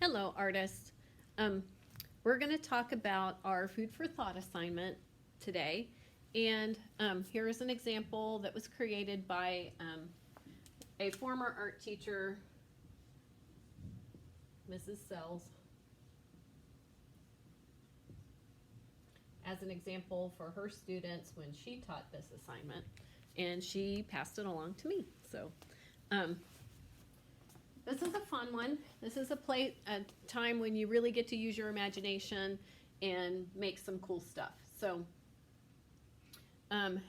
Hello, artists. Um, we're going to talk about our food for thought assignment today. And here is an example that was created by a former art teacher, Mrs. Sells, as an example for her students when she taught this assignment. And she passed it along to me. So um, this is a fun one. This is a time when you really get to use your imagination and make some cool stuff. Um,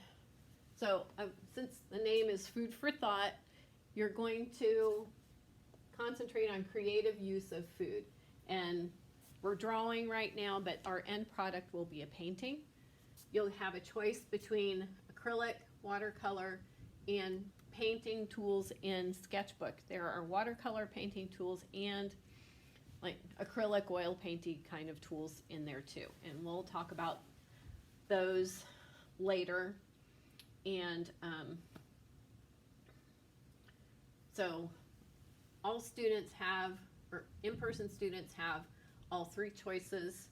since the name is Food for Thought, you're going to concentrate on creative use of food. And we're drawing right now, but our end product will be a painting. You'll have a choice between acrylic, watercolor, and painting tools in Sketchbook. There are watercolor painting tools and like acrylic oil painting kind of tools in there too. And we'll talk about those later. And so all students have, or in-person students have all three choices.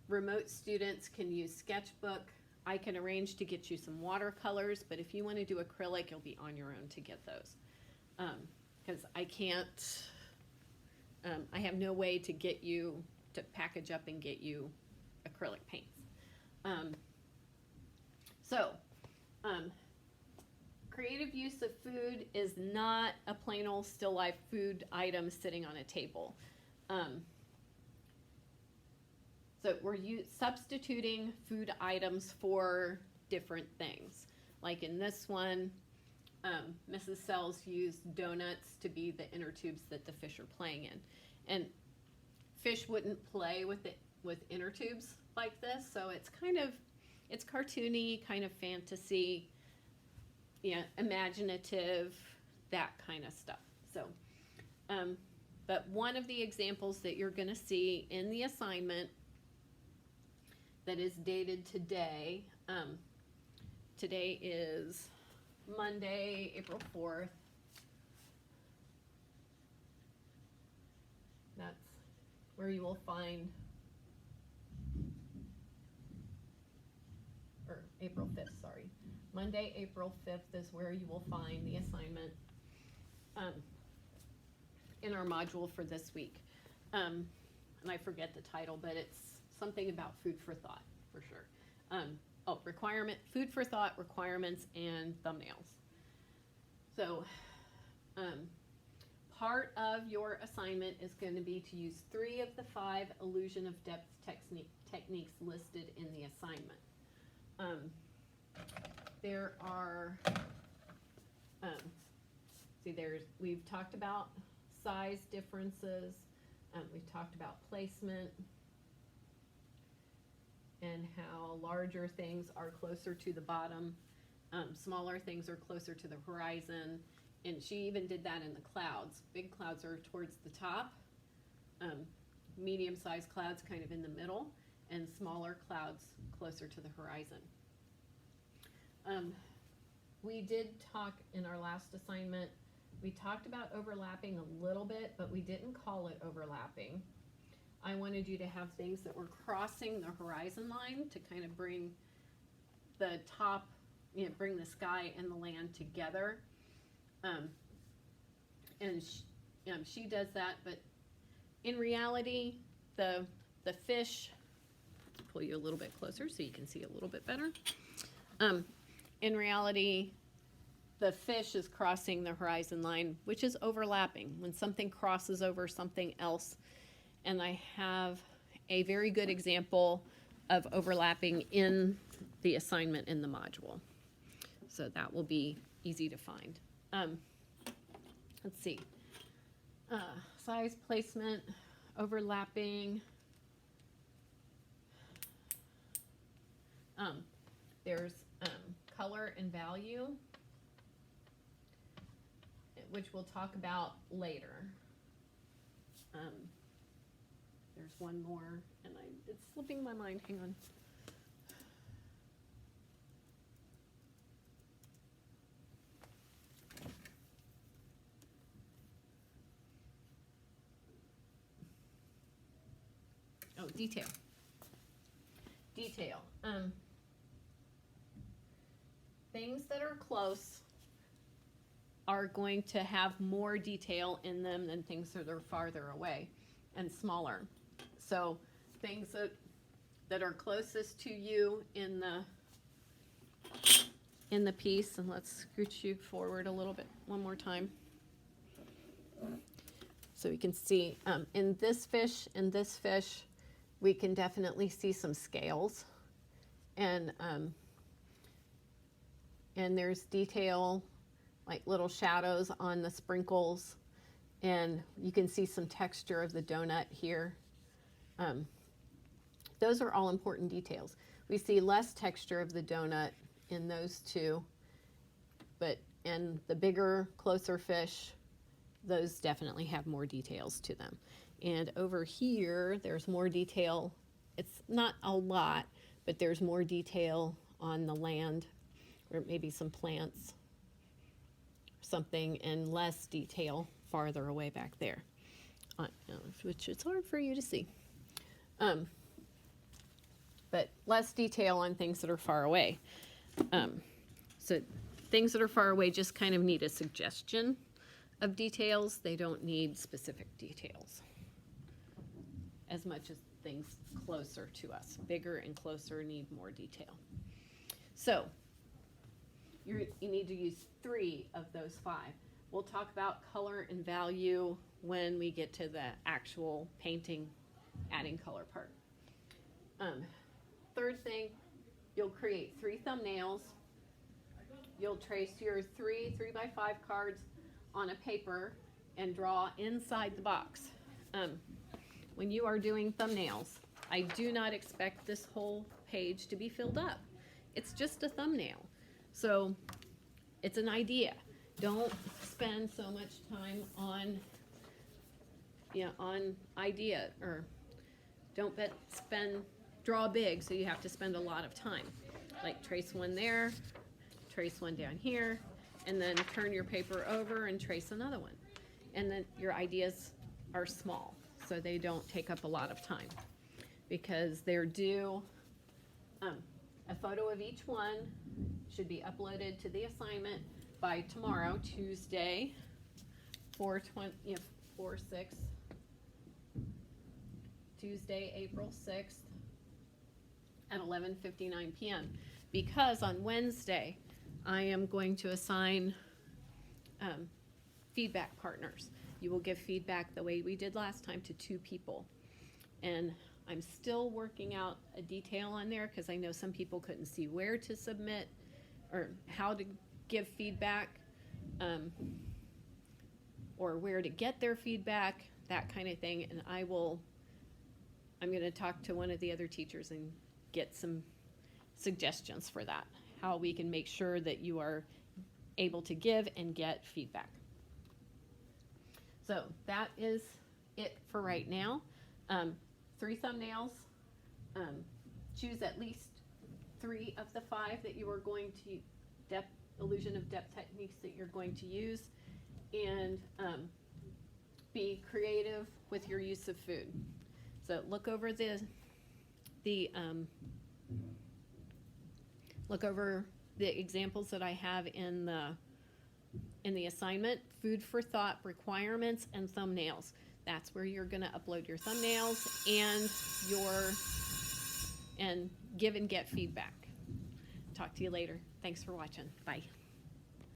Remote students can use Sketchbook. I can arrange to get you some watercolors, but if you want to do acrylic, you'll be on your own to get those. Because I can't, I have no way to get you to package up and get you acrylic paints. Creative use of food is not a plain old still life food item sitting on a table. So we're substituting food items for different things. Like in this one, Mrs. Sells used donuts to be the inner tubes that the fish are playing in. And fish wouldn't play with inner tubes like this, so it's cartoony, kind of fantasy, imaginative, that kind of stuff. So, but one of the examples that you're going to see in the assignment that is dated today. Today is Monday, April 4th. That's where you will find, or April 5th, sorry. Monday, April 5th is where you will find the assignment in our module for this week. And I forget the title, but it's something about food for thought, for sure. Food for thought, requirements, and thumbnails. So part of your assignment is going to be to use 3 of the 5 illusion of depth techniques listed in the assignment. There are, we've talked about size differences, we've talked about placement, and how larger things are closer to the bottom, smaller things are closer to the horizon, and she even did that in the clouds. Big clouds are towards the top, medium-sized clouds kind of in the middle, and smaller clouds closer to the horizon. We did talk in our last assignment, we talked about overlapping a little bit, but we didn't call it overlapping. I wanted you to have things that were crossing the horizon line to kind of bring the top, bring the sky and the land together. And she does that, but in reality, the fish, pull you a little bit closer so you can see a little bit better. In reality, the fish is crossing the horizon line, which is overlapping. When something crosses over something else, and I have a very good example of overlapping in the assignment in the module. So that will be easy to find. Let's see. Size, placement, overlapping. There's color and value, which we'll talk about later. There's one more, and it's slipping my mind. Hang on. detail. Detail. Things that are close are going to have more detail in them than things that are farther away and smaller. So things that are closest to you in the piece, and let's scooch you forward a little bit one more time. So we can see in this fish, we can definitely see some scales, and there's detail like little shadows on the sprinkles, and you can see some texture of the donut here. Those are all important details. We see less texture of the donut in those two, but in the bigger, closer fish, those definitely have more details to them. And over here, there's more detail. It's not a lot, but there's more detail on the land, or maybe some plants, something, and less detail farther away back there, which is hard for you to see. But less detail on things that are far away. So things that are far away just kind of need a suggestion of details. They don't need specific details as much as things closer to us. Bigger and closer need more detail. So you need to use 3 of those 5. We'll talk about color and value when we get to the actual painting, adding color part. Third thing, you'll create 3 thumbnails. You'll trace your 3 3x5 cards on a paper and draw inside the box. When you are doing thumbnails, I do not expect this whole page to be filled up. It's just a thumbnail. So it's an idea. Don't spend so much time on idea, or don't draw big so you have to spend a lot of time. Like trace one there, trace one down here, and then turn your paper over and trace another one. And then your ideas are small, so they don't take up a lot of time, because they're due, a photo of each one should be uploaded to the assignment by tomorrow, Tuesday, 4/6, Tuesday, April 6th at 11:59 p.m. Because on Wednesday, I am going to assign feedback partners. You will give feedback the way we did last time to 2 people. And I'm still working out a detail on there because I know some people couldn't see where to submit or how to give feedback, or where to get their feedback, that kind of thing. And I'm going to talk to one of the other teachers and get some suggestions for that, how we can make sure that you are able to give and get feedback. So that is it for right now. 3 thumbnails. Choose at least 3 of the 5 that you are going to illusion of depth techniques that you're going to use, and be creative with your use of food. So look over look over the examples that I have in the assignment: food for thought, requirements, and thumbnails. That's where you're going to upload your thumbnails and give and get feedback. Talk to you later. Thanks for watching. Bye.